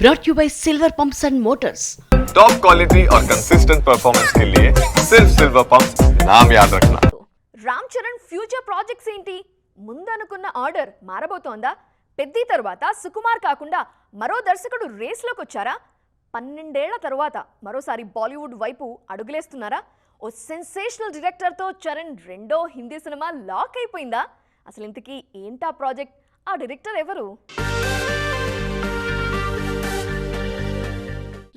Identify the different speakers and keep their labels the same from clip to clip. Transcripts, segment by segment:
Speaker 1: brought you by Silver Pumps and Motors.
Speaker 2: Top quality और consistent performance के लिए सिर्फ सिल्वर पंप्स नाम याद रखना।
Speaker 3: రామ్ చరణ్ ఫ్యూచర్ ప్రాజెక్ట్స్ ఏంటి? ముందనుకున్న ఆర్డర్ మారబోతోందా? పెద్ది తర్వాత సుకుమార్ కాకుండా మరో దర్శకుడు రేస్లోకి వచ్చారా? 12 ఏళ్ల తర్వాత మరోసారి బాలీవుడ్ వైపు అడుగులేస్తున్నారా? ఓ సెన్సేషనల్ డైరెక్టర్తో చరణ్ రెండో హిందీ సినిమా లాక్ అయిపోయిందా? అసలు ఇంతకీ ఏంటా ప్రాజెక్ట్? ఆ డైరెక్టర్ ఎవరు?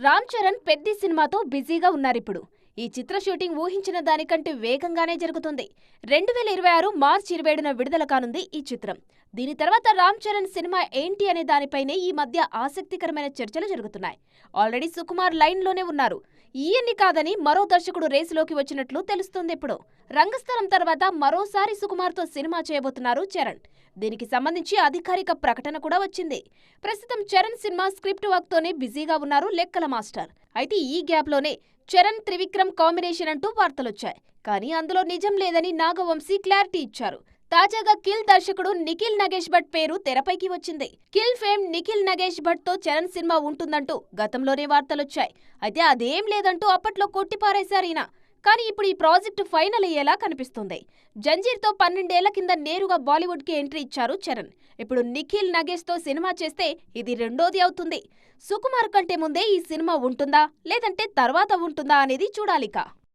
Speaker 4: రామ్ చరణ్ పెద్ది సినిమాతో బిజీగా ఉన్నారిప్పుడు. ఈ చిత్ర షూటింగ్ ఊహించిన దానికంటే వేగంగానే జరుగుతుంది. 2026 మార్చి 27న విడుదల కానుంది ఈ చిత్రం. దీని తర్వాత రామ్ చరణ్ సినిమా ఏంటి అనే దానిపైనే ఈ మధ్య ఆసక్తికరమైన చర్చలు జరుగుతున్నాయి. ఆల్రెడీ సుకుమార్ లైన్లోనే ఉన్నారు. ఈయన్ని కాదని మరో దర్శకుడు రేసులోకి వచ్చినట్లు తెలుస్తుంది. ఇప్పుడు రంగస్థలం తర్వాత మరోసారి సుకుమార్తో సినిమా చేయబోతున్నారు చరణ్. దీనికి సంబంధించి అధికారిక ప్రకటన కూడా వచ్చింది. ప్రస్తుతం చరణ్ సినిమా స్క్రిప్ట్ వర్క్ తోనే బిజీగా ఉన్నారు లెక్కల మాస్టర్. అయితే ఈ గ్యాప్ లోనే చరణ్ త్రివిక్రమ్ కాంబినేషన్ అంటూ వార్తలొచ్చాయి. కానీ అందులో నిజం లేదని నాగవంశీ క్లారిటీ ఇచ్చారు. తాజాగా కిల్ దర్శకుడు నిఖిల్ నగేష్ భట్ పేరు తెరపైకి వచ్చింది. కిల్ ఫేమ్ నిఖిల్ నగేష్ భట్ తో చరణ్ సినిమా ఉంటుందంటూ గతంలోనే వార్తలొచ్చాయి. అయితే అదేం లేదంటూ అప్పట్లో కొట్టిపారేశారు ఈయన. కానీ ఇప్పుడు ఈ ప్రాజెక్టు ఫైనల్ అయ్యేలా కనిపిస్తుంది. జంజీర్తో 12 ఏళ్ల కింద నేరుగా బాలీవుడ్ కి ఎంట్రీ ఇచ్చారు చరణ్. ఇప్పుడు నిఖిల్ నగేష్ తో సినిమా చేస్తే ఇది రెండోది అవుతుంది. సుకుమార్ కంటే ముందే ఈ సినిమా ఉంటుందా లేదంటే తర్వాత ఉంటుందా అనేది చూడాలిక.